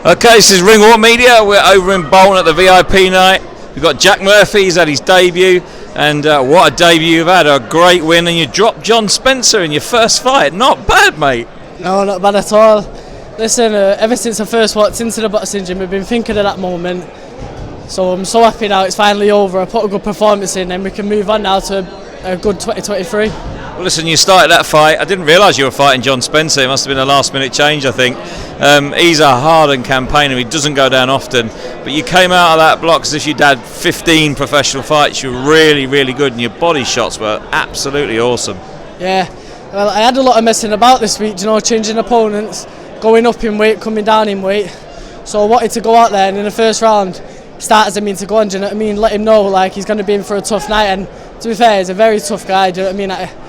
Okay, this is Ringwalk Media. We're over in Bolton at the VIP night. We've got Jack Murphy. He's had his debut, and what a debut you've had. A great win, and you dropped John Spencer in your first fight. Not bad, mate. No, not bad at all. Listen, ever since I first walked into the boxing gym, I've been thinking of that moment. So I'm so happy now it's finally over. I put a good performance in, and we can move on now to a good 2023. Well, listen, you started that fight. I didn't realise you were fighting John Spencer. It must have been a last-minute change, I think. He's a hardened campaigner. He doesn't go down often. But you came out of that block as if you'd had 15 professional fights. You were really, really good, and your body shots were absolutely awesome. Yeah, well, I had a lot of messing about this week, changing opponents, going up in weight, coming down in weight. So I wanted to go out there, and in the first round, start as I mean to go on, do you know what I mean? Let him know like he's going to be in for a tough night, and to be fair, he's a very tough guy, do you know what I mean?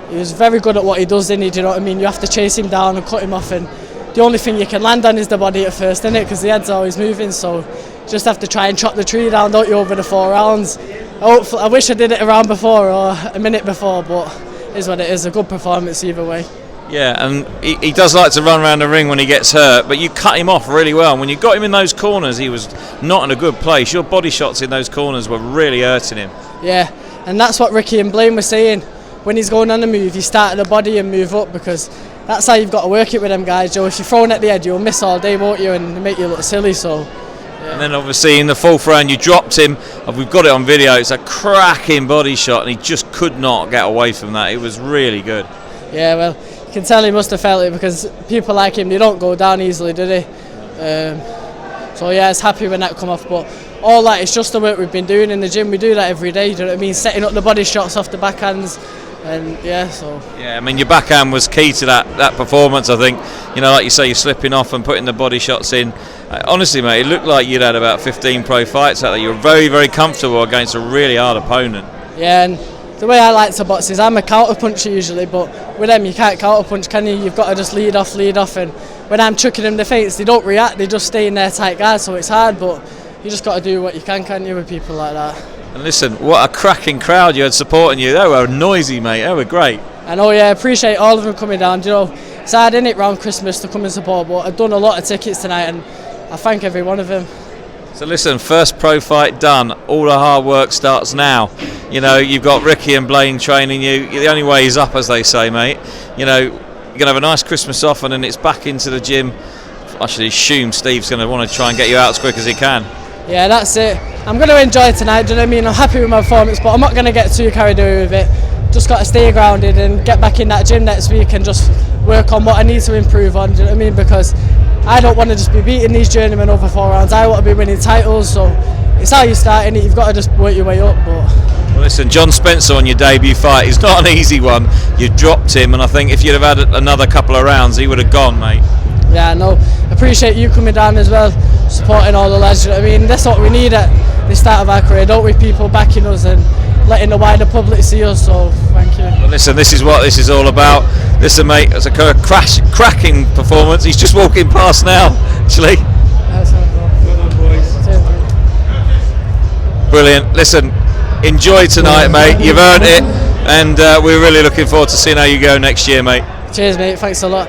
He was very good at what he does, didn't he? Do you know what I mean? You have to chase him down and cut him off, and the only thing you can land on is the body at first, isn't it? Because the head's always moving, so just have to try and chop the tree down, don't you, over the 4 rounds. I wish I did it a round before or a minute before, but it is what it is. A good performance either way. Yeah, and he does like to run around the ring when he gets hurt, but you cut him off really well. And when you got him in those corners, he was not in a good place. Your body shots in those corners were really hurting him. Yeah, and that's what Ricky and Blaine were saying. When he's going on the move, you start at the body and move up, because that's how you've got to work it with them guys, Joe. If you're throwing at the head, you'll miss all day, won't you, and make you look silly. So. Yeah. And then obviously in the 4th round you dropped him. We've got it on video. It's a cracking body shot, and he just could not get away from that. It was really good. Yeah, well, you can tell he must have felt it, because people like him, they don't go down easily, do they? So yeah, I was happy when that come off. But all that is just the work we've been doing in the gym. We do that every day, do you know what I mean? Setting up the body shots off the backhands. And yeah, so. Yeah, I mean, your backhand was key to that performance, I think. Like you say, you're slipping off and putting the body shots in. Honestly, mate, it looked like you'd had about 15 pro fights out there. You were very, very comfortable against a really hard opponent. Yeah, and the way I like to box is I'm a counter puncher usually, but with them you can't counter punch, can you? You've got to just lead off, and when I'm chucking them the feints, they don't react, they just stay in their tight guard, so it's hard, but you just got to do what you can you, with people like that. And listen, what a cracking crowd you had supporting you. They were noisy, mate. They were great. I know, yeah, I appreciate all of them coming down. It's hard, innit, round Christmas to come and support, but I've done a lot of tickets tonight, and I thank every one of them. So listen, first pro fight done. All the hard work starts now. You've got Ricky and Blaine training you. The only way is up, as they say, mate. You're going to have a nice Christmas off, and then it's back into the gym. I should assume Steve's going to want to try and get you out as quick as he can. Yeah, that's it. I'm going to enjoy tonight, do you know what I mean? I'm happy with my performance, but I'm not going to get too carried away with it. Just got to stay grounded and get back in that gym next week and just work on what I need to improve on, do you know what I mean? Because I don't want to just be beating these journeymen over 4 rounds. I want to be winning titles, so it's how you start, innit? You've got to just work your way up. Well, listen, John Spencer on your debut fight is not an easy one. You dropped him, and I think if you'd have had another couple of rounds, he would have gone, mate. Yeah, no, appreciate you coming down as well, supporting all the lads, you know what I mean? That's what we need at the start of our career, don't we? People backing us and letting the wider public see us, so thank you. Well, listen, this is what this is all about. Listen, mate, it's a cracking performance. He's just walking past now, actually. Well done, boys. Brilliant. Listen, enjoy tonight, mate. You've earned it, and we're really looking forward to seeing how you go next year, mate. Cheers, mate. Thanks a lot.